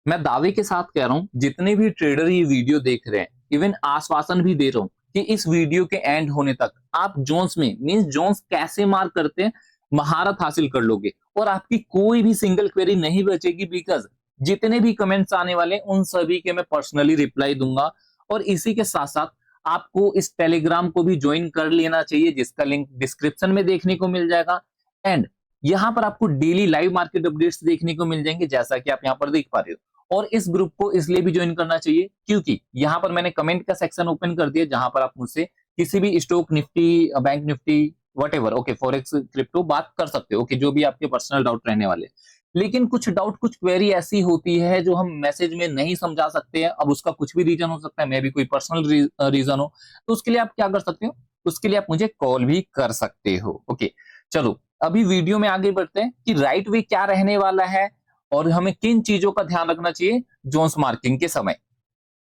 मैं दावे के साथ कह रहा हूं, जितने भी ट्रेडर ये वीडियो देख रहे हैं, इवन आश्वासन भी दे रहा हूं कि इस वीडियो के एंड होने तक आप जोन्स में मींस जोन्स कैसे मार्क करते हैं महारत हासिल कर लोगे और आपकी कोई भी सिंगल क्वेरी नहीं बचेगी। बिकॉज जितने भी कमेंट्स आने वाले हैं उन सभी के मैं पर्सनली रिप्लाई दूंगा। और इसी के साथ साथ आपको इस टेलीग्राम को भी ज्वाइन कर लेना चाहिए, जिसका लिंक डिस्क्रिप्शन में देखने को मिल जाएगा। एंड यहाँ पर आपको डेली लाइव मार्केट अपडेट्स देखने को मिल जाएंगे, जैसा कि आप यहाँ पर देख पा रहे हो। और इस ग्रुप को इसलिए भी ज्वाइन करना चाहिए क्योंकि यहाँ पर मैंने कमेंट का सेक्शन ओपन कर दिया, जहां पर आप मुझसे किसी भी stock, Nifty, bank Nifty, what okay, forex, crypto बात कर सकते हो। ओके, जो भी आपके पर्सनल डाउट रहने वाले। लेकिन कुछ डाउट, कुछ क्वेरी ऐसी होती है जो हम मैसेज में नहीं समझा सकते हैं। अब उसका कुछ भी रीजन हो सकता है, मे भी कोई पर्सनल रीजन हो, तो उसके लिए आप क्या कर सकते हो, उसके लिए आप मुझे कॉल भी कर सकते हो। ओके, चलो अभी वीडियो में आगे बढ़ते हैं कि राइट वे क्या रहने वाला है और हमें किन चीजों का ध्यान रखना चाहिए जोन्स मार्किंग के समय।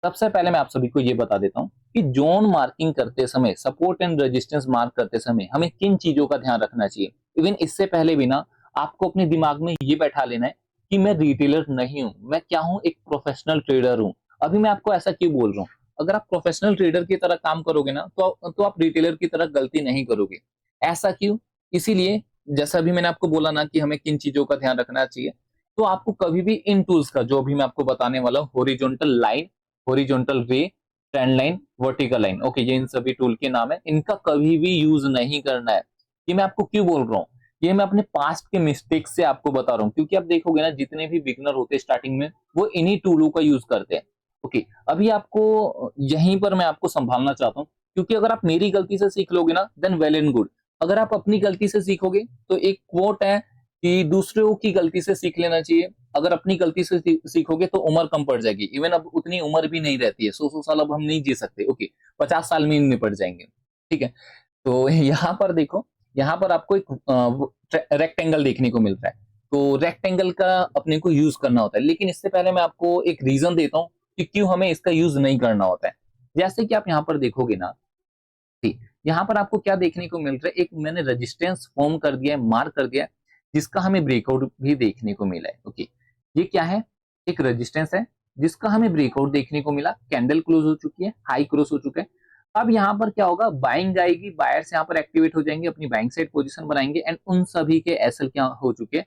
सबसे पहले मैं आप सभी को ये बता देता हूं कि जोन मार्किंग करते समय, सपोर्ट एंड रेजिस्टेंस मार्क करते समय हमें किन चीजों का ध्यान रखना चाहिए। इवन इससे पहले भी ना आपको अपने दिमाग में ये बैठा लेना है कि मैं रिटेलर नहीं हूं, मैं क्या हूं, एक प्रोफेशनल ट्रेडर हूं। अभी मैं आपको ऐसा क्यों बोल रहा हूं, अगर आप प्रोफेशनल ट्रेडर की तरह काम करोगे ना तो आप रिटेलर की तरह गलती नहीं करोगे। ऐसा क्यों, इसीलिए जैसा भी मैंने आपको बोला ना कि हमें किन चीजों का ध्यान रखना चाहिए, तो आपको कभी भी इन टूल्स का, जो भी मैं आपको बताने वाला हूँ, हॉरिजॉन्टल लाइन, हॉरिजॉन्टल रे, trend line, vertical line, okay, ये इन सभी टूल के नाम है, इनका कभी भी यूज नहीं करना है। ये मैं आपको क्यों बोल रहा हूँ, ये मैं अपने पास्ट के मिस्टेक से आपको बता रहा हूँ, क्योंकि आप देखोगे ना जितने भी बिगनर होते हैं स्टार्टिंग में वो इन्हीं टूलों का यूज करते हैं। ओके, अभी आपको यहीं पर मैं आपको संभालना चाहता हूँ, क्योंकि अगर आप मेरी गलती से सीख लोगे ना देन वेल एंड गुड। अगर आप अपनी गलती से सीखोगे तो एक कोट है कि दूसरों की गलती से सीख लेना चाहिए, अगर अपनी गलती से सीखोगे तो उम्र कम पड़ जाएगी। इवन अब उतनी उम्र भी नहीं रहती है, 100 साल अब हम नहीं जी सकते। ओके, 50 साल में निपट जाएंगे। ठीक है, तो यहाँ पर देखो, यहाँ पर आपको एक रेक्टेंगल देखने को मिल रहा है, तो रेक्टेंगल का अपने को यूज करना होता है। लेकिन इससे पहले मैं आपको एक रीजन देता हूँ कि क्यों हमें इसका यूज नहीं करना होता है। जैसे कि आप यहाँ पर देखोगे ना, ठीक, यहाँ पर आपको क्या देखने को मिल रहा है, एक मैंने रेजिस्टेंस फॉर्म कर दिया है, मार्क कर दिया है, जिसका हमें ब्रेकआउट भी देखने को मिला है। ओके, ये क्या है, एक रेजिस्टेंस है जिसका हमें ब्रेकआउट देखने को मिला, कैंडल क्लोज हो चुकी है, हाई क्रॉस हो चुका है। अब यहाँ पर क्या होगा, बाइंग आएगी, बायर्स यहाँ पर एक्टिवेट हो जाएंगे, अपनी बाइंग साइड पोजीशन बनाएंगे एंड उन सभी के एसएल क्या हो चुके हैं,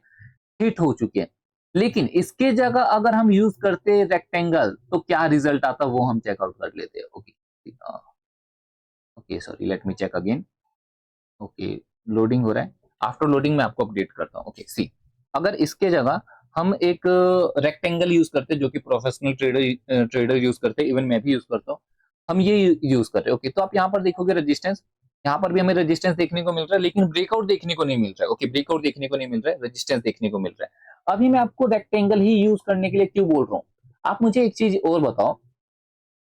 हिट हो चुके हैं। लेकिन इसके जगह अगर हम यूज करते रेक्टेंगल तो क्या रिजल्ट आता वो हम चेकआउट कर लेते हैं। Okay, okay, sorry, let me check again. Okay, loading हो रहा है, आफ्टर लोडिंग मैं आपको अपडेट करता हूँ। ओके, सी, अगर इसके जगह हम एक रेक्टेंगल यूज करते, जो कि प्रोफेशनल ट्रेडर यूज करते, इवन मैं भी यूज करता हूँ, हम ये यूज कर रहे हैं। ओके, तो आप यहाँ पर देखोगे रेजिस्टेंस, यहाँ पर भी हमें रेजिस्टेंस देखने को मिल रहा है, लेकिन ब्रेकआउट देखने को नहीं मिल रहा है। ओके, ब्रेकआउट देखने को नहीं मिल रहा है, रेजिस्टेंस देखने को मिल रहा है। अभी मैं आपको रेक्टेंगल ही यूज करने के लिए क्यों बोल रहा हूँ, आप मुझे एक चीज और बताओ।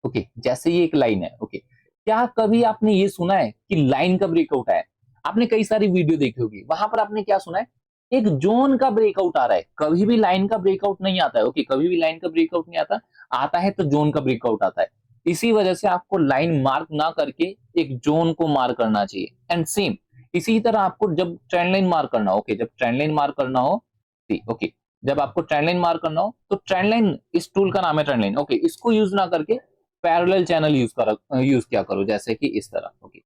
ओके, जैसे ये एक लाइन है, ओके, क्या कभी आपने ये सुना है कि लाइन का ब्रेकआउट है? आपने कई सारी वीडियो देखी होगी, वहां पर आपने क्या सुना है, एक जोन का ब्रेकआउट आ रहा है। कभी भी लाइन का ब्रेकआउट नहीं आता है। ओके, कभी भी लाइन का ब्रेकआउट नहीं आता, आता है तो जोन का ब्रेकआउट आता है। इसी वजह से आपको लाइन मार्क ना करके एक जोन को मार्क करना चाहिए। एंड सेम इसी तरह आपको जब ट्रेंड लाइन मार्क करना हो, ओके, जब ट्रेंड लाइन मार्क करना हो, ओके, जब आपको ट्रेंड लाइन मार्क करना हो तो ट्रेंड लाइन, इस टूल का नाम है ट्रेंड लाइन। ओके, इसको यूज ना करके पैरेलल चैनल यूज किया करो, जैसे कि इस तरह। ओके,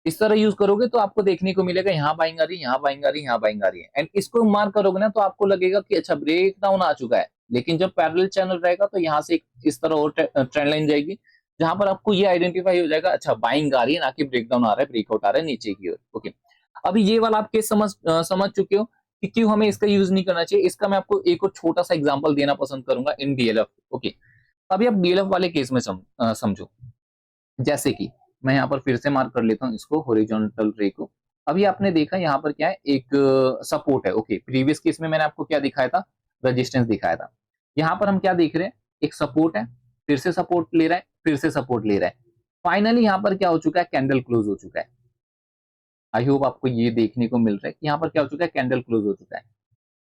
इस तरह यूज करोगे तो आपको देखने को मिलेगा यहाँ बाइंग आ रही है, यहाँ बाइंग आ रही है, यहाँ बाइंग आ रही है। एंड इसको मार्क करोगे ना तो आपको लगेगा कि अच्छा ब्रेक डाउन आ चुका है। लेकिन जब पैरेलल चैनल रहेगा तो यहाँ से इस तरह और ट्रेंड लाइन जाएगी, जहां पर आपको ये आइडेंटिफाई हो जाएगा, अच्छा बाइंग आ रही है, ना कि ब्रेक डाउन आ रहा है, ब्रेकआउट आ रहा है नीचे की ओर। ओके, अभी ये वाला आप केस समझ चुके हो कि क्यों हमें इसका यूज नहीं करना चाहिए। इसका मैं आपको एक और छोटा सा एग्जांपल देना पसंद करूंगा इन डीएलएफ। ओके, अभी आप डीएलएफ वाले केस में समझो। जैसे कि मैं यहाँ पर फिर से मार्क कर लेता हूँ इसको, हॉरिजॉन्टल रे को। अभी आपने देखा यहाँ पर क्या है, एक सपोर्ट है। ओके, प्रीवियस केस में मैंने आपको क्या दिखाया था, रेजिस्टेंस दिखाया था। यहाँ पर हम क्या देख रहे हैं, एक सपोर्ट है, फिर से सपोर्ट ले रहा है, फिर से सपोर्ट ले रहा है। फाइनली यहाँ पर क्या हो चुका है, कैंडल क्लोज हो चुका है। आई होप आपको ये देखने को मिल रहा है कि यहाँ पर क्या हो चुका है, कैंडल क्लोज हो चुका है।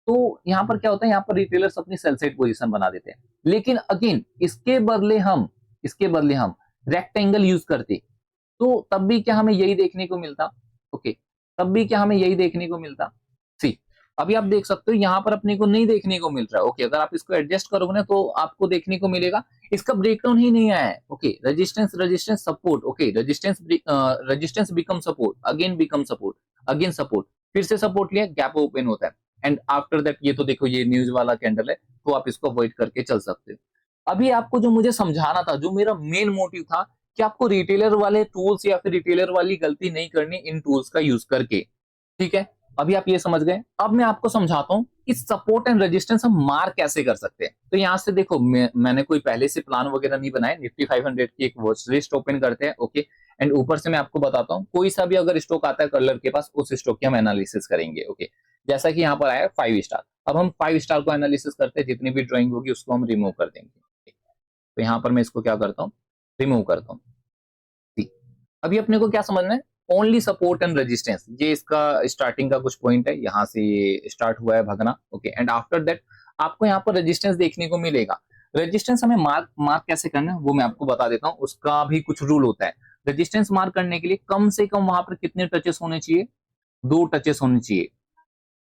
तो यहाँ पर क्या होता है, यहाँ पर रिटेलर्स अपनी सेल साइड पोजीशन बना देते हैं। लेकिन अगेन इसके बदले हम रेक्टेंगल यूज करते तो तब भी क्या हमें यही देखने को मिलता। ओके, तब भी क्या हमें यही देखने को मिलता। सी, अभी आप देख सकते हो यहाँ पर अपने को नहीं देखने को मिल रहा है। ओके, अगर आप इसको एडजस्ट करोगे ना तो आपको देखने को मिलेगा इसका ब्रेकडाउन ही नहीं आया है। Okay, resistance resistance support, okay resistance resistance become support, again become support, again support, फिर से सपोर्ट लिया, गैप ओपन होता है एंड आफ्टर दैट ये तो देखो ये न्यूज वाला कैंडल है, तो आप इसको अवॉइड करके चल सकते हो। अभी आपको जो मुझे समझाना था, जो मेरा मेन मोटिव था कि आपको रिटेलर वाले टूल्स या फिर रिटेलर वाली गलती नहीं करनी इन टूल्स का यूज करके, ठीक है। अभी आप ये समझ गए। अब मैं आपको समझाता हूँ कि सपोर्ट एंड रेजिस्टेंस हम मार्क कैसे कर सकते हैं। तो यहाँ से देखो मैंने कोई पहले से प्लान वगैरह नहीं बनाया, निफ्टी 500 की एक वॉच लिस्ट ओपन करते हैं। ओके, एंड ऊपर से मैं आपको बताता हूँ कोई सा भी अगर स्टॉक आता है कलर के पास, उस स्टॉक की हम एनालिसिस करेंगे। ओके, जैसा कि यहाँ पर आया 5 स्टार, अब हम 5 स्टार को एनालिसिस करते हैं, जितनी भी ड्राइंग होगी उसको हम रिमूव कर देंगे। तो यहाँ पर मैं इसको क्या करता हूँ, रिमूव करता हूँ। अभी अपने को क्या समझना है, ओनली सपोर्ट एंड रेजिस्टेंस, ये इसका स्टार्टिंग का कुछ पॉइंट है, यहाँ से ये स्टार्ट हुआ है भगना। ओके, एंड आफ्टर दैट आपको यहाँ पर रेजिस्टेंस देखने को मिलेगा। रेजिस्टेंस हमें मार्क मार्क कैसे करना है वो मैं आपको बता देता हूँ, उसका भी कुछ रूल होता है। रेजिस्टेंस मार्क करने के लिए कम से कम वहां पर कितने टचेस होने चाहिए, 2 टचेस होने चाहिए।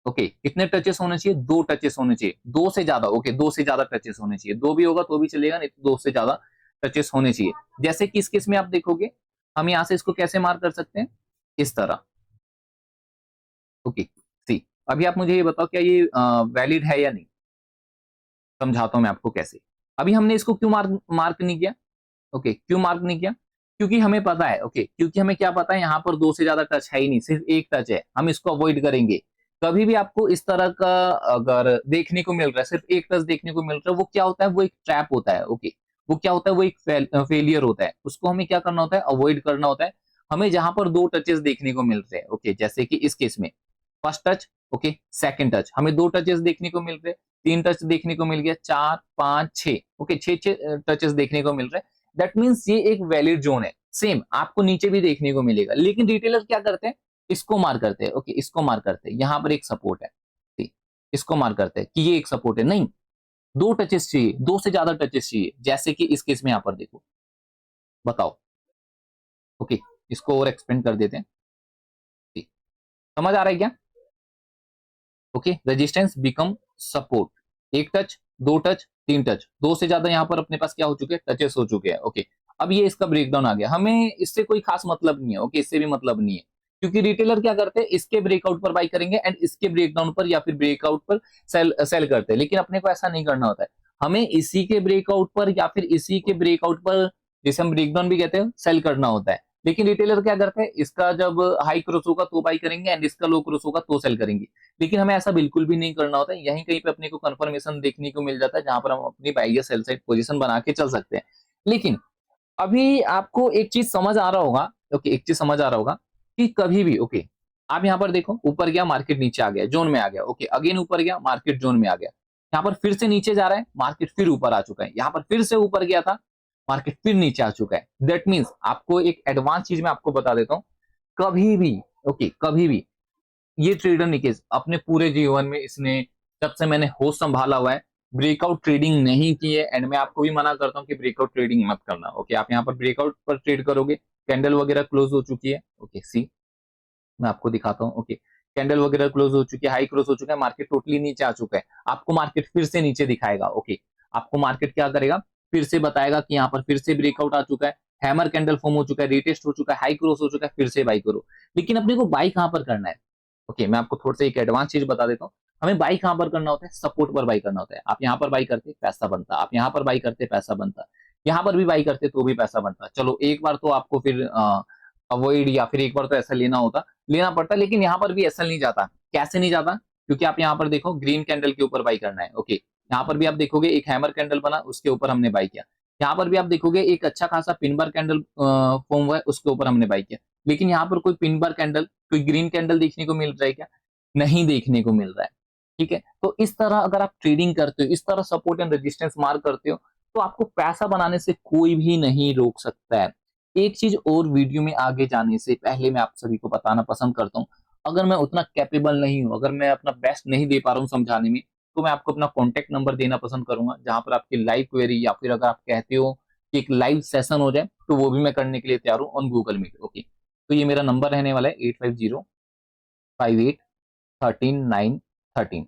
ओके, कितने टचेस होने चाहिए, 2 टचेस होने चाहिए, 2 से ज्यादा। ओके, 2 से ज्यादा टचेस होने चाहिए, 2 भी होगा तो भी चलेगा, नहीं तो 2 से ज्यादा टचेस होने चाहिए। जैसे कि इस केस में आप देखोगे, हम यहां से इसको कैसे मार्क कर सकते हैं, इस तरह। ओके, सी अभी आप मुझे ये बताओ क्या ये वैलिड है या नहीं, समझाता हूं मैं आपको कैसे। अभी हमने इसको क्यों मार्क नहीं किया। ओके, क्यों मार्क नहीं किया, क्योंकि हमें पता है। ओके, क्योंकि हमें क्या पता है, यहाँ पर 2 से ज्यादा टच है ही नहीं, सिर्फ एक टच है, हम इसको अवॉइड करेंगे। कभी भी आपको इस तरह का अगर देखने को मिल रहा है, सिर्फ एक टच देखने को मिल रहा है, वो क्या होता है, वो एक ट्रैप होता है। ओके, वो क्या होता है, वो एक फेलियर होता है, उसको हमें क्या करना होता है, अवॉइड करना होता है। हमें जहां पर 2 टचेस देखने को मिल रहे हैं, ओके, जैसे कि इस केस में first touch, okay, second touch, हमें 2 टचेस देखने को मिल रहे हैं, 3 टच देखने को मिल गया, 4 5 6, ओके, 6 टचेस देखने को मिल रहे हैं। दैट मीन्स ये एक वैलिड जोन है। सेम आपको नीचे भी देखने को मिलेगा, लेकिन रिटेलर क्या करते हैं, इसको मार करते हैं। ओके, इसको मार करते हैं, यहाँ पर एक सपोर्ट है, ठीक, इसको मार करते हैं कि ये एक सपोर्ट है। नहीं, 2 टचेस चाहिए, 2 से ज्यादा टचेस चाहिए, जैसे कि इस केस में यहाँ पर देखो, बताओ। ओके, इसको और एक्सपेंड कर देते हैं, ठीक, समझ आ रहा है क्या। ओके, रेजिस्टेंस बिकम सपोर्ट, एक टच, 2 टच, 3 टच, 2 से ज्यादा यहाँ पर अपने पास क्या हो चुके हैं, टचेस हो चुके हैं। ओके, अब ये इसका ब्रेकडाउन आ गया, हमें इससे कोई खास मतलब नहीं है। ओके, इससे भी मतलब नहीं है, क्योंकि रिटेलर क्या करते हैं, इसके ब्रेकआउट पर बाई करेंगे एंड इसके ब्रेकडाउन पर या फिर ब्रेकआउट पर सेल करते हैं। लेकिन अपने को ऐसा नहीं करना होता है, हमें इसी के ब्रेकआउट पर या फिर इसी के ब्रेकआउट पर, जिसे हम ब्रेकडाउन भी कहते हैं, सेल करना होता है। लेकिन रिटेलर क्या करते हैं, इसका जब हाई क्रॉस होगा तो बाई करेंगे एंड इसका लो क्रॉस होगा तो सेल करेंगे। लेकिन हमें ऐसा बिल्कुल भी नहीं करना होता है, यहीं कहीं पे अपने को कंफर्मेशन देखने को मिल जाता है, जहां पर हम अपनी बाई या सेल साइड पोजीशन बना के चल सकते हैं। लेकिन अभी आपको एक चीज समझ आ रहा होगा, ओके, एक चीज समझ आ रहा होगा कि कभी भी, ओके, आप यहाँ पर देखो, ऊपर गया मार्केट, नीचे आ गया, जोन में आ गया। ओके, अगेन ऊपर गया मार्केट, जोन में आ गया, यहाँ पर फिर से नीचे जा रहा है मार्केट, फिर ऊपर आ चुका है, यहाँ पर फिर से ऊपर गया था मार्केट, फिर नीचे आ चुका है। दैट मीन्स आपको एक एडवांस चीज मैं आपको बता देता हूँ, कभी भी, ओके, कभी भी ये ट्रेडर निकेश अपने पूरे जीवन में, इसने जब से मैंने होश संभाला हुआ है, ब्रेकआउट ट्रेडिंग नहीं की है। एंड मैं आपको भी मना करता हूँ कि ब्रेकआउट ट्रेडिंग मत करना। ओके, आप यहाँ पर ब्रेकआउट पर ट्रेड करोगे, कैंडल वगैरह क्लोज हो चुकी है। ओके, सी मैं आपको दिखाता हूँ। ओके, कैंडल वगैरह क्लोज हो चुकी है, हाई क्लोज हो चुका है, मार्केट टोटली नीचे आ चुका है, आपको मार्केट फिर से नीचे दिखाएगा। ओके, आपको मार्केट क्या करेगा, फिर से बताएगा कि यहाँ पर फिर से ब्रेकआउट आ चुका है, हैमर कैंडल फॉर्म हो चुका है, रिटेस्ट हो चुका है, हाई क्रॉस हो चुका है, फिर से बाई करो। लेकिन अपने को बाई कहां पर करना है, ओके, मैं आपको थोड़ा सा एक एडवांस चीज बता देता हूँ। हमें बाई कहां पर करना होता है, सपोर्ट पर बाई करना होता है। आप यहाँ पर बाई करते पैसा बनता, आप यहाँ पर बाई करते पैसा बनता, यहाँ पर भी बाई करते तो भी पैसा बनता। चलो एक बार तो आपको फिर अवॉइड या फिर एक बार तो ऐसा लेना पड़ता, लेकिन यहाँ पर भी ऐसा नहीं जाता। कैसे नहीं जाता, क्योंकि आप यहाँ पर देखो ग्रीन कैंडल के ऊपर बाई करना है। ओके, यहाँ पर भी आप देखोगे एक हैमर कैंडल बना, उसके ऊपर हमने बाई किया। यहाँ पर भी आप देखोगे एक अच्छा खासा पिन बार कैंडल फॉर्म हुआ है, उसके ऊपर हमने बाई किया। लेकिन यहाँ पर कोई पिन बार कैंडल, कोई ग्रीन कैंडल देखने को मिल रहा है क्या, नहीं देखने को मिल रहा है। ठीक है, तो इस तरह अगर आप ट्रेडिंग करते हो, इस तरह सपोर्ट एंड रेजिस्टेंस मार्क करते हो, तो आपको पैसा बनाने से कोई भी नहीं रोक सकता है। एक चीज और, वीडियो में आगे जाने से पहले मैं आप सभी को बताना पसंद करता हूँ, अगर मैं उतना कैपेबल नहीं हूँ, अगर मैं अपना बेस्ट नहीं दे पा रहा हूँ समझाने में, तो मैं आपको अपना कॉन्टेक्ट नंबर देना पसंद करूंगा, जहां पर आपकी लाइव क्वेरी या फिर अगर आप कहते हो कि एक लाइव सेशन हो जाए, तो वो भी मैं करने के लिए तैयार हूँ ऑन गूगल मीट। ओके, तो ये मेरा नंबर रहने वाला है 85058309 13।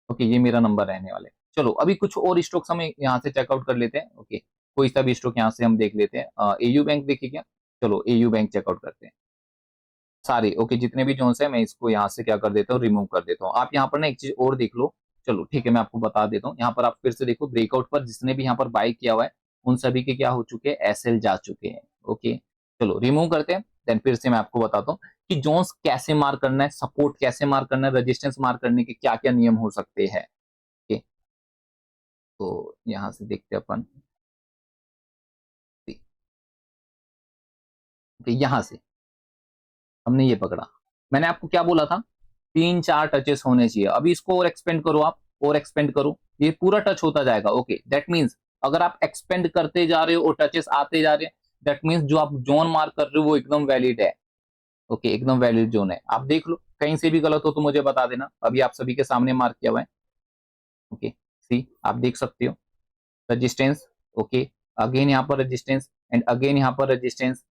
ओके, ये मेरा नंबर रहने वाला है। चलो अभी कुछ और स्टॉक्स हम यहाँ से चेकआउट कर लेते हैं। ओके, कोई सा भी स्टॉक यहाँ से हम देख लेते हैं। एयू बैंक देखिए क्या, चलो एयू बैंक चेकआउट करते हैं सारे। ओके, जितने भी जोन्स है मैं इसको यहाँ से क्या कर देता हूँ, रिमूव कर देता हूँ। आप यहाँ पर ना एक चीज और देख लो। चलो ठीक है, मैं आपको बता देता हूँ। यहाँ पर आप फिर से देखो, ब्रेकआउट पर जिसने भी यहाँ पर बाय किया हुआ है उन सभी के क्या हो चुके हैं, एसएल जा चुके हैं। ओके, चलो रिमूव करते हैं। देन फिर से मैं आपको बताता हूँ कि जोन्स कैसे मार्क करना है, सपोर्ट कैसे मार्क करना है, रेजिस्टेंस मार्क करने के क्या क्या नियम हो सकते हैं। ओके, तो यहाँ से देखते हैं अपन। यहाँ से हमने ये पकड़ा। मैंने आपको क्या बोला था, 3-4 टचेस होने चाहिए। अभी इसको और एक्सपेंड करो, आप और एक्सपेंड करो, ये पूरा टच होता जाएगा। ओके, दैट मीन्स अगर आप एक्सपेंड करते जा रहे हो और टचेस आते जा रहे हैं, दैट मीन्स जो आप जोन मार्क कर रहे हो वो एकदम वैलिड है। ओके, एकदम वैलिड जोन है। आप देख लो, कहीं से भी गलत हो तो मुझे बता देना। अभी आप सभी के सामने मार्क किया हुआ है। ओके, सी आप देख सकते हो रेजिस्टेंस। ओके, अगेन यहाँ पर रेजिस्टेंस एंड अगेन यहाँ पर रेजिस्टेंस,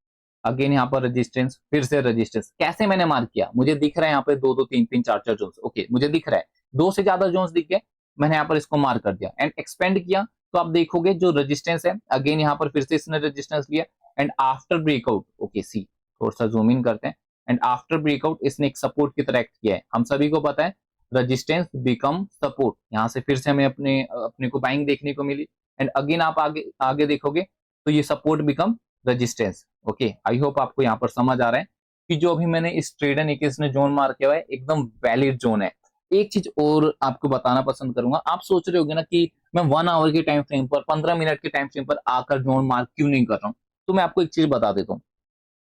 अगेन यहाँ पर रेजिस्टेंस, फिर से रेजिस्टेंस। कैसे मैंने मार्क किया, मुझे दिख रहा है यहाँ पे 2-2 3-3 4-4 जोन्स। ओके, मुझे दिख रहा है 2 से ज्यादा जोन्स दिख गए, मैंने यहाँ पर इसको मार्क कर दिया एंड एक्सपेंड किया। तो आप देखोगे जो रेजिस्टेंस है, अगेन यहाँ पर फिर से इसने रेजिस्टेंस लिया एंड आफ्टर ब्रेकआउट। ओके, सी थोड़ा सा जूम इन करते हैं एंड आफ्टर ब्रेकआउट इसने एक सपोर्ट की तरह एक्ट किया है। हम सभी को पता है रेजिस्टेंस बिकम सपोर्ट। यहाँ से फिर से हमें अपने अपने को बाइंग देखने को मिली एंड अगेन आप आगे आगे देखोगे तो ये support become resistance. Okay, I hope आपको यहाँ पर समझ आ रहा है कि जो अभी मैंने इस ट्रेडर 21 ने जोन मार्क किया हुआ है एकदम वैलिड जोन है। एक चीज और आपको बताना पसंद करूंगा। आप सोच रहे होगे ना कि मैं 1 आवर के टाइम फ्रेम पर, 15 मिनट के टाइम फ्रेम पर आकर जोन मार्क क्यों नहीं कर रहा हूँ। तो मैं आपको एक चीज बता देता हूँ।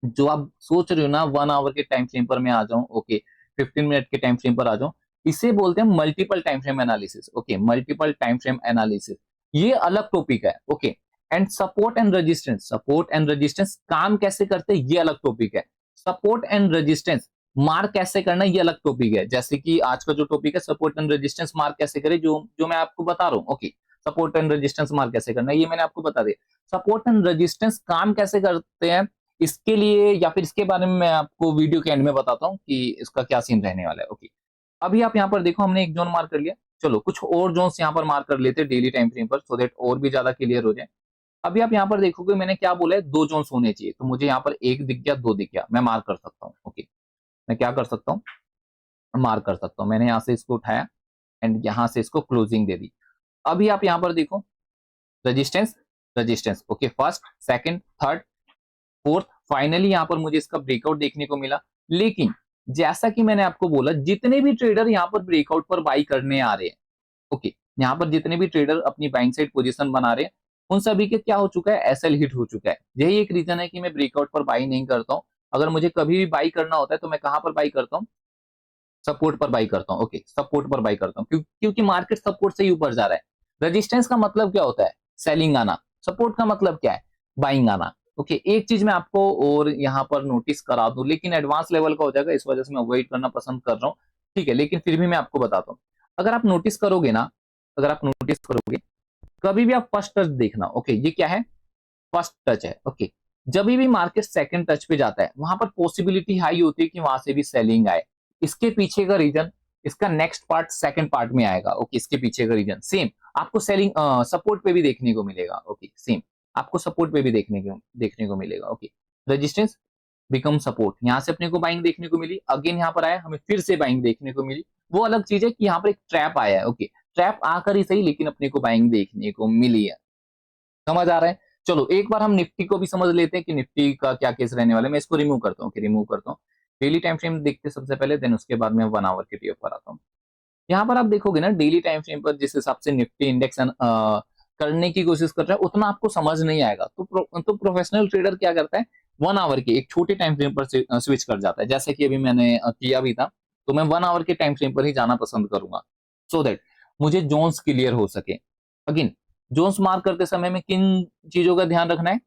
जो आप सोच रहे हो ना 1 आवर के टाइम फ्रेम पर मैं आ जाऊं, ओके 15 मिनट के टाइम फ्रेम पर आ जाऊं, इसे बोलते हैं multiple time frame analysis. Okay, multiple time frame analysis ये अलग टॉपिक है। Okay, and support and resistance काम कैसे करते हैं ये अलग टॉपिक है। सपोर्ट एंड रेजिस्टेंस मार्क कैसे करना ये अलग टॉपिक है। जैसे कि आज का जो टॉपिक है सपोर्ट एंड रेजिस्टेंस मार्क कैसे करें, जो जो मैं आपको बता रहा हूँ। Okay, support and resistance mark कैसे करना है ये मैंने आपको बता दिया। सपोर्ट एंड रेजिस्टेंस काम कैसे करते हैं इसके लिए या फिर इसके बारे में मैं आपको वीडियो के एंड में बताता हूँ कि इसका क्या सीन रहने वाला है। ओके, अभी आप यहाँ पर देखो हमने एक जोन मार्क कर लिया। चलो कुछ और जोन्स यहाँ पर मार्क कर लेते हैं डेली टाइम फ्रेम पर, सो दैट और भी ज्यादा क्लियर हो जाए। अभी आप यहाँ पर देखोगे मैंने क्या बोला है, 2 जोन्स होने चाहिए। तो मुझे यहाँ पर 1 दिख गया, 2 दिख गया, मैं मार्क कर सकता हूँ। ओके, मैं क्या कर सकता हूँ, मार्क कर सकता हूँ। मैंने यहाँ से इसको उठाया एंड यहाँ से इसको क्लोजिंग दे दी। अभी आप यहाँ पर देखो resistance resistance. Okay, first second third fourth, finally यहाँ पर मुझे इसका ब्रेकआउट देखने को मिला। लेकिन जैसा कि मैंने आपको बोला जितने भी ट्रेडर यहाँ पर ब्रेकआउट पर बाई करने आ रहे हैं, ओके यहाँ पर जितने भी ट्रेडर अपनी बाइंग साइड पोजीशन बना रहे हैं उन सभी के क्या हो चुका है, एसएल हिट हो चुका है। यही एक रीजन है कि मैं ब्रेकआउट पर बाई नहीं करता हूँ। अगर मुझे कभी भी बाई करना होता है तो मैं कहां पर बाई करता हूँ, सपोर्ट पर बाई करता हूँ। ओके, सपोर्ट पर बाई करता हूँ क्योंकि मार्केट सपोर्ट से ही ऊपर जा रहा है। रेजिस्टेंस का मतलब क्या होता है, सेलिंग आना। सपोर्ट का मतलब क्या है, बाइंग आना। ओके, एक चीज मैं आपको और यहाँ पर नोटिस करा दूं, लेकिन एडवांस लेवल का हो जाएगा इस वजह से मैं अवॉइड करना पसंद कर रहा हूँ। ठीक है, लेकिन फिर भी मैं आपको बताता हूँ। अगर आप नोटिस करोगे ना, अगर आप नोटिस करोगे कभी भी आप फर्स्ट टच देखना। ओके, ये क्या है, फर्स्ट टच है। ओके, जब भी मार्केट सेकंड टच पे जाता है वहां पर पॉसिबिलिटी हाई होती है कि वहां से भी सेलिंग आए। इसके पीछे का रीजन, इसका नेक्स्ट पार्ट सेकंड पार्ट में आएगा। ओके, इसके पीछे का रीजन सेम आपको सेलिंग सपोर्ट पे भी देखने को मिलेगा। ओके, सेम आपको सपोर्ट पे भी देखने को मिलेगा। ओके, रेजिस्टेंस बिकम सपोर्ट, यहाँ से अपने को बाइंग देखने को मिली, अगेन यहाँ पर आया हमें फिर से बाइंग देखने को मिली। वो अलग चीज है कि यहाँ पर एक ट्रैप आया है। ओके, ट्रैप आकर ही सही लेकिन अपने को बाइंग देखने को मिली है। समझ आ रहा है। चलो एक बार हम निफ्टी को भी समझ लेते हैं कि निफ्टी का क्या केस रहने वाला है। मैं इसको रिमूव करता हूँ, रिमूव करता हूँ। डेली टाइम फ्रेम देखते सबसे पहले, देन उसके बाद मैं 1 आवर के टीएफ पर आता हूँ। यहाँ पर आप देखोगे ना डेली टाइम फ्रेम पर जिस हिसाब से निफ्टी इंडेक्स करने की कोशिश कर रहा है उतना आपको समझ नहीं आएगा। तो प्रोफेशनल ट्रेडर क्या करता है, 1 आवर के एक छोटे टाइम फ्रेम पर स्विच कर जाता है। जैसे कि अभी मैंने किया भी था, तो मैं 1 आवर के टाइम फ्रेम पर ही जाना पसंद करूंगा सो दैट मुझे जोन्स क्लियर हो सके। अगेन जोन्स मार्क करते समय में किन चीजों का ध्यान रखना है,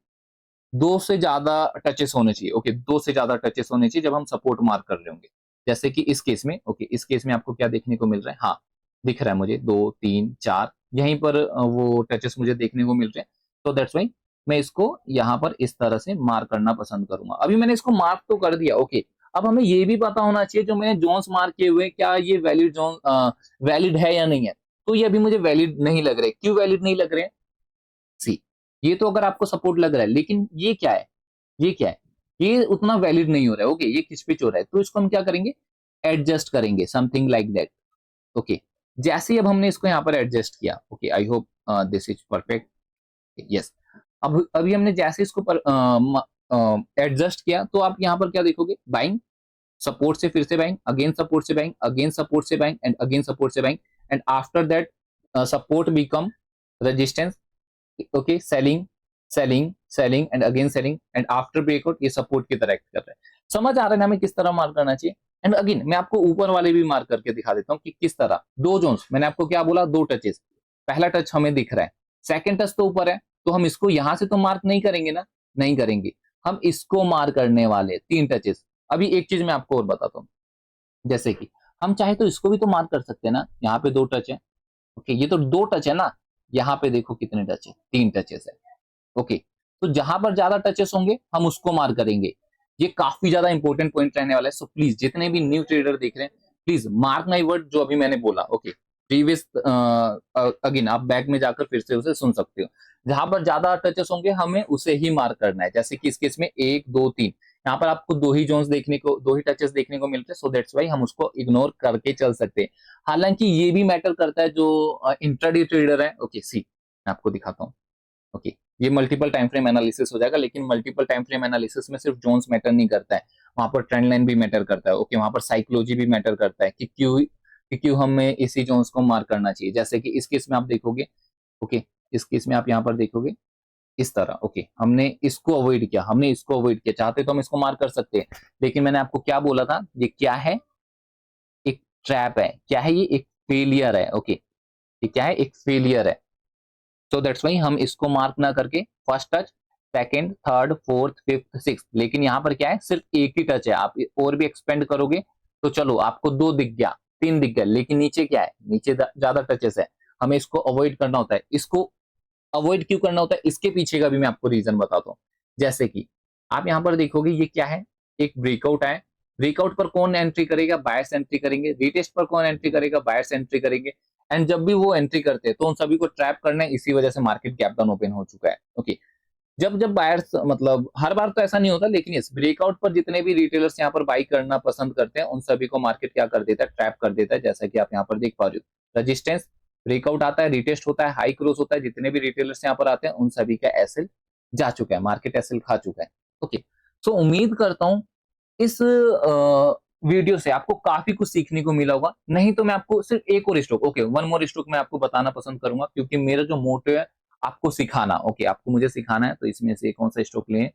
2 से ज्यादा टचेस होने चाहिए। ओके, 2 से ज्यादा टचेस होने चाहिए जब हम सपोर्ट मार्क कर रहे होंगे। जैसे कि इस केस में, ओके इस केस में आपको क्या देखने को मिल रहा है, हाँ दिख रहा है मुझे 2 3 4 यहीं पर वो टचेस मुझे देखने को मिल रहे हैं। तो दैट्स वाई मैं इसको यहाँ पर इस तरह से मार्क करना पसंद करूंगा। अभी मैंने इसको मार्क तो कर दिया। ओके, अब हमें ये भी पता होना चाहिए जो मैंने जोन्स मार्क किए हुए क्या ये वैलिड जोन वैलिड है या नहीं है। तो ये अभी मुझे वैलिड नहीं लग रहे। क्यों वैलिड नहीं लग रहे हैं? सी, ये तो अगर आपको सपोर्ट लग रहा है, लेकिन ये क्या है, ये क्या है, ये उतना वैलिड नहीं हो रहा है। ओके, ये खिचपिच हो रहा है, तो इसको हम क्या करेंगे, एडजस्ट करेंगे, समथिंग लाइक दैट। ओके, जैसे ही अब हमने इसको यहाँ पर एडजस्ट किया, okay I hope this is perfect, yes. अब अभी हमने जैसे इसको एडजस्ट किया, तो आप यहाँ पर क्या देखोगे, बाइंग, सपोर्ट से फिर से बाइंग, अगेन सपोर्ट से बाइंग, अगेन सपोर्ट से बाइंग, एंड अगेन सपोर्ट से buying, and after that support become resistance, okay, selling, selling, selling, and again selling, and after breakout ये सपोर्ट की तरह एक्ट कर रहा है। समझ आ रहा है ना हमें किस तरह मार्क करना चाहिए? एंड अगेन मैं आपको ऊपर वाले भी मार्क करके दिखा देता हूँ कि किस तरह। दो जोन्स, मैंने आपको क्या बोला, दो टचेस, पहला टच हमें दिख रहा है, सेकंड टच तो ऊपर है, तो हम इसको यहां से तो मार्क नहीं करेंगे ना, नहीं करेंगे, हम इसको मार्क करने वाले, तीन टचेस। अभी एक चीज मैं आपको और बताता हूँ, जैसे कि हम चाहे तो इसको भी तो मार्क कर सकते हैं ना, यहाँ पे दो टच है, ओके, ये तो दो टच है ना, यहाँ पे देखो कितने टच है, तीन टचेस है, ओके। तो जहां पर ज्यादा टचेस होंगे हम उसको मार्क करेंगे। ये काफी ज्यादा इंपॉर्टेंट पॉइंट रहने वाला है, सो प्लीज जितने भी न्यू ट्रेडर देख रहे हैं, प्लीज मार्क माई वर्ड जो अभी मैंने बोला, ओके। प्रीवियस अगेन आप बैक में जाकर फिर से उसे सुन सकते हो। जहां पर ज्यादा टचेस होंगे हमें उसे ही मार्क करना है, जैसे कि इस केस में एक दो तीन, यहाँ पर आपको दो ही जोन्स देखने को, दो ही टचेस देखने को मिलते हैं, सो दैट्स वाई हम उसको इग्नोर करके चल सकते हैं। हालांकि ये भी मैटर करता है जो इंट्राडे ट्रेडर है, ओके सी, मैं आपको दिखाता हूँ, ओके। ये मल्टीपल टाइम फ्रेम एनालिसिस हो जाएगा, लेकिन मल्टीपल टाइम फ्रेम एनालिसिस में सिर्फ जोन्स मैटर नहीं करता है, वहां पर ट्रेंड लाइन भी मैटर करता है, ओके। वहां पर साइकोलॉजी भी मैटर करता है कि क्यों हमें इसी जोन्स को मार्क करना चाहिए। जैसे कि इस केस में आप देखोगे, ओके, इस केस में आप यहाँ पर देखोगे इस तरह, ओके, हमने इसको अवॉइड किया, हमने इसको अवॉइड किया, चाहते तो हम इसको मार्क कर सकते हैं, लेकिन मैंने आपको क्या बोला था, ये क्या है, एक ट्रैप है, क्या है ये, एक फेलियर है, ओके, ये क्या है, एक फेलियर है। सो दैट्स वाई हम इसको मार्क ना करके first touch, second, third, fourth, fifth, six, लेकिन यहाँ पर क्या है, सिर्फ एक ही टच है। आप और भी एक्सपेंड करोगे तो चलो आपको दो दिख गया, तीन दिख गया, लेकिन नीचे क्या है, नीचे ज्यादा टचेस है, हमें इसको अवॉइड करना होता है। इसको अवॉइड क्यों करना होता है, इसके पीछे का भी मैं आपको रीजन बताता हूँ। जैसे कि आप यहाँ पर देखोगे, ये क्या है, एक ब्रेकआउट है, ब्रेकआउट पर कौन एंट्री करेगा, बायर्स एंट्री करेंगे, रीटेस्ट पर कौन एंट्री करेगा, बायर्स एंट्री करेंगे, एंड जब भी वो एंट्री करते हैं तो उन सभी को ट्रैप करना है, इसी वजह से मार्केट गैप डाउन ओपन हो चुका है, ओके। जब जब बायर्स, मतलब हर बार तो ऐसा नहीं होता, लेकिन इस ब्रेकआउट पर जितने भी रिटेलर्स यहाँ पर बाई करना पसंद करते हैं, उन सभी को मार्केट क्या कर देता है, ट्रैप कर देता है। जैसा कि आप यहाँ पर देख पा रहे हो, रजिस्टेंस, ब्रेकआउट आता है, रिटेस्ट होता है, हाई क्रॉस होता है, जितने भी रिटेलर्स यहाँ पर आते हैं उन सभी का एसएल जा चुका है, मार्केट एसएल खा चुका है, ओके। सो उम्मीद करता हूँ इस वीडियो से आपको काफी कुछ सीखने को मिला होगा। नहीं तो मैं आपको सिर्फ एक और stroke, okay, one more stroke मैं आपको बताना पसंद करूंगा, क्योंकि मेरा जो मोटिव है आपको सिखाना, ओके, आपको मुझे सिखाना है, तो इसमें से कौन सा स्ट्रोक लें,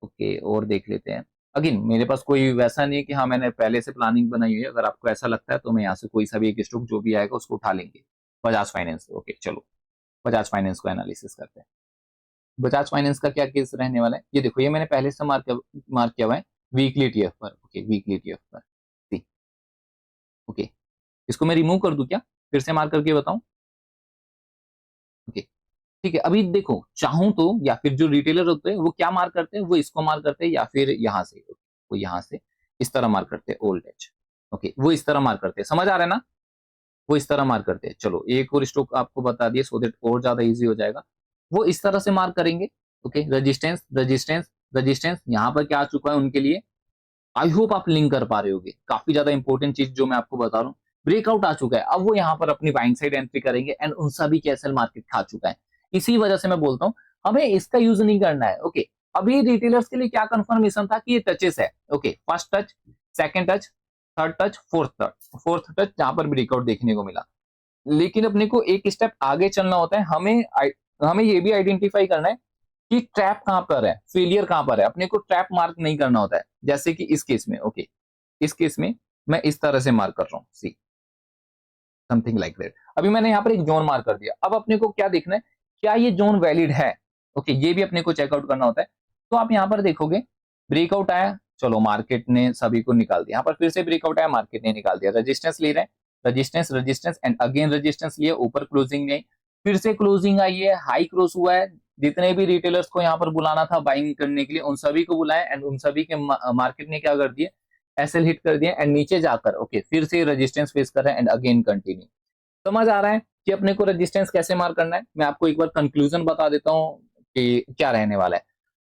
ओके, और देख लेते हैं। अगेन मेरे पास कोई वैसा नहीं है कि हाँ मैंने पहले से प्लानिंग बनाई हुई है, अगर आपको ऐसा लगता है तो मैं यहाँ से कोई सा भी एक स्ट्रोक जो भी आएगा उसको उठा लेंगे। बजाज फाइनेंस, ओके, चलो बजाज फाइनेंस को एनालिसिस करते हैं। बजाज फाइनेंस का क्या केस रहने वाला है, ये देखो, ये मैंने पहले से मार्क किया हुआ है वीकली टीएफ पर, ओके, वीकली टीएफ पर, ओके। इसको मैं रिमूव कर दूं क्या, फिर से मार्क करके बताऊं, ओके, ठीक है। अभी देखो, चाहूं तो, या फिर जो रिटेलर होते हैं वो क्या मार्क करते हैं, वो इसको मार्क करते हैं, या फिर यहाँ से, वो यहाँ से इस तरह मार्क करते हैं, ओल्ड एज, ओके, वो इस तरह मार्क करते हैं, समझ आ रहा है ना, वो इस तरह मार्क करते हैं। चलो एक और स्ट्रोक आपको बता दिए, सो दैट और ज्यादा इजी हो जाएगा। वो इस तरह से मार्क करेंगे, ओके, रजिस्टेंस, रजिस्टेंस, रजिस्टेंस, यहाँ पर क्या आ चुका है उनके लिए, आई होप आप लिंक कर पा रहे होगे। काफी ज्यादा इंपॉर्टेंट चीज जो मैं आपको बता रहा हूँ, ब्रेकआउट आ चुका है, अब वो यहाँ पर अपनी बाइंग साइड एंट्री करेंगे, एंड उन सभी के एसएल मार्केट खा चुका है। इसी वजह से मैं बोलता हूँ हमें इसका यूज नहीं करना है, ओके। अभी रिटेलर्स के लिए क्या कंफर्मेशन था कि ये टचेस है, okay, first touch, second touch, third touch, fourth touch, जहां पर ब्रेकआउट देखने को मिला। लेकिन अपने को एक स्टेप आगे चलना होता है, हमें ये भी आइडेंटिफाई करना है कि ट्रैप कहां पर है, फेलियर कहां पर है। अपने को ट्रैप मार्क नहीं करना होता है, जैसे कि इस केस में, ओके, इस केस में मैं इस तरह से मार्क कर रहा हूं, सी, समथिंग लाइक दैट। अभी मैंने यहाँ पर एक जोन मार्क कर दिया, अब अपने को क्या देखना है, क्या ये जोन वैलिड है, ओके, ये भी अपने को चेकआउट करना होता है। तो आप यहाँ पर देखोगे, ब्रेकआउट आया, चलो मार्केट ने सभी को निकाल दिया, यहाँ पर फिर से ब्रेकआउट आया, मार्केट ने निकाल दिया, रजिस्टेंस ले रहे हैं, resistance, resistance, and again resistance लिए, ऊपर क्लोजिंग नहीं, फिर से क्लोजिंग आई है, हाई क्रॉस हुआ है, जितने भी रिटेलर्स को यहाँ पर बुलाना था बाइंग करने के लिए उन सभी को बुलाया, एंड उन सभी के मार्केट ने क्या कर दिया, एसएल हिट कर दिया एंड नीचे जाकर ओके फिर से रेजिस्टेंस फेस कर रहे हैं एंड अगेन कंटिन्यू। समझ आ रहा है कि अपने को रेजिस्टेंस कैसे मार करना है। मैं आपको एक बार कंक्लूजन बता देता हूँ कि क्या रहने वाला है।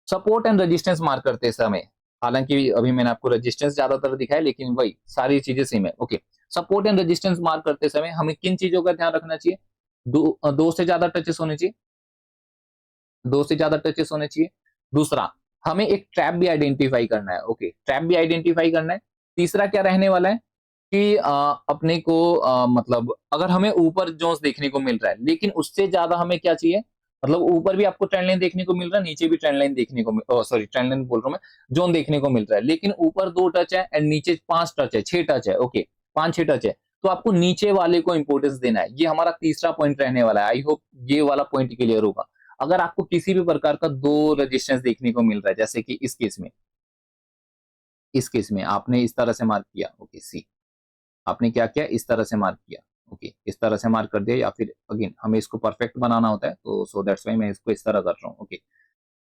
सपोर्ट एंड रेजिस्टेंस मार करते समय, हालांकि अभी मैंने आपको रेजिस्टेंस ज्यादातर दिखाया लेकिन वही सारी चीजें सेम है। ओके, सपोर्ट एंड रेजिस्टेंस मार करते समय हमें किन चीजों का ध्यान रखना चाहिए? दो से ज्यादा टचेस होने चाहिए, 2 से ज्यादा टचेस होने चाहिए। दूसरा, हमें एक ट्रैप भी आइडेंटिफाई करना है। ओके, ट्रैप भी आइडेंटिफाई करना है। तीसरा क्या रहने वाला है कि अपने को मतलब अगर हमें ऊपर जोन्स देखने को मिल रहा है लेकिन उससे ज्यादा हमें क्या चाहिए, मतलब ऊपर भी आपको ट्रेंड लाइन देखने को मिल रहा है, नीचे भी ट्रेंड लाइन देखने को सॉरी ट्रेंड लाइन बोल रहा हूं मैं, जोन देखने को मिल रहा है लेकिन ऊपर 2 टच है एंड नीचे 5 टच है, 6 टच है। ओके, 5-6 टच है तो आपको नीचे वाले को इंपोर्टेंस देना है। ये हमारा तीसरा पॉइंट रहने वाला है। आई होप ये वाला पॉइंट क्लियर होगा। अगर आपको किसी भी प्रकार का 2 रेजिस्टेंस देखने को मिल रहा है, जैसे कि इस केस में आपने इस तरह से मार्क किया। ओके, सी आपने क्या किया, इस तरह से मार्क किया। ओके, इस तरह से मार्क कर दिया, या फिर अगेन हमें इसको परफेक्ट बनाना होता है तो सो दैट्स वाई मैं इसको इस तरह कर रहा हूँ। ओके,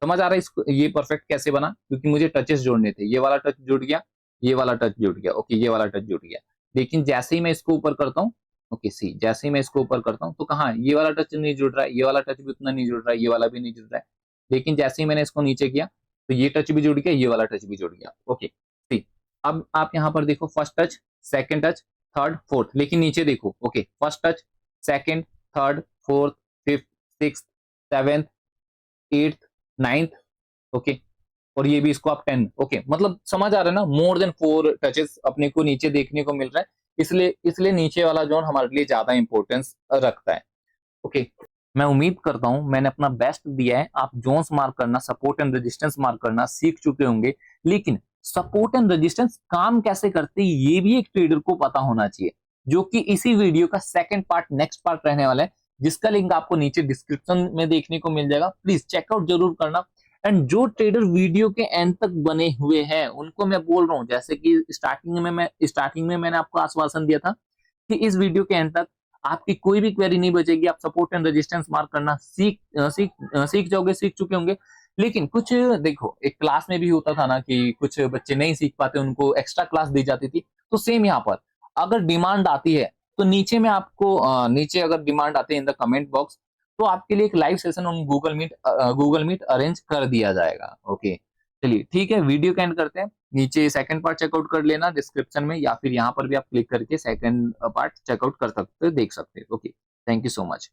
समझ आ रहा है इसको ये परफेक्ट कैसे बना? क्योंकि मुझे टचेस जोड़ने थे। ये वाला टच जुड़ गया, ये वाला टच जुड़ गया। ओके, ये वाला टच जुड़ गया। लेकिन जैसे ही मैं इसको ऊपर करता हूँ, ओके सी, जैसे ही मैं इसको ऊपर करता हूँ तो कहाँ ये वाला टच नहीं जुड़ रहा है, ये वाला टच भी उतना नहीं जुड़ रहा है, ये वाला भी नहीं जुड़ रहा है। लेकिन जैसे ही मैंने इसको नीचे किया तो ये टच भी जुड़ गया, ये वाला टच भी जुड़ गया। ओके सी, अब आप यहाँ पर देखो, first touch, second touch, third, fourth, लेकिन नीचे देखो। Okay, first touch, second, third, fourth, fifth, sixth, seventh, eighth, ninth. Okay, और ये भी इसको आप 10। ओके, मतलब समझ आ रहा है ना, मोर देन 4 टचेस अपने को नीचे देखने को मिल रहा है। इसलिए नीचे वाला जोन हमारे लिए ज्यादा इंपॉर्टेंस रखता है। ओके, मैं उम्मीद करता हूं मैंने अपना बेस्ट दिया है। आप जोन्स मार्क करना, सपोर्ट एंड रेजिस्टेंस मार्क करना सीख चुके होंगे। लेकिन सपोर्ट एंड रेजिस्टेंस काम कैसे करते हैं ये भी एक ट्रेडर को पता होना चाहिए, जो कि इसी वीडियो का सेकंड पार्ट, नेक्स्ट पार्ट रहने वाला है, जिसका लिंक आपको नीचे डिस्क्रिप्शन में देखने को मिल जाएगा। प्लीज चेकआउट जरूर करना। एंड जो ट्रेडर वीडियो के एंड तक बने हुए हैं उनको मैं बोल रहा हूं, जैसे कि स्टार्टिंग में मैंने आपको आश्वासन दिया था कि इस वीडियो के एंड तक आपकी कोई भी क्वेरी नहीं बचेगी। आप सपोर्ट एंड रेजिस्टेंस मार्क करना सीख जाओगे, सीख चुके होंगे। लेकिन कुछ देखो, एक क्लास में भी होता था ना कि कुछ बच्चे नहीं सीख पाते, उनको एक्स्ट्रा क्लास दी जाती थी। तो सेम यहाँ पर अगर डिमांड आती है तो नीचे में आपको नीचे अगर डिमांड आती है इन द कमेंट बॉक्स, तो आपके लिए एक live session on Google Meet arrange कर दिया जाएगा। ओके, चलिए ठीक है, वीडियो का एंड करते हैं। नीचे सेकंड पार्ट चेकआउट कर लेना डिस्क्रिप्शन में, या फिर यहाँ पर भी आप क्लिक करके सेकंड पार्ट चेकआउट कर सकते हो, देख सकते हो। Okay, thank you so much.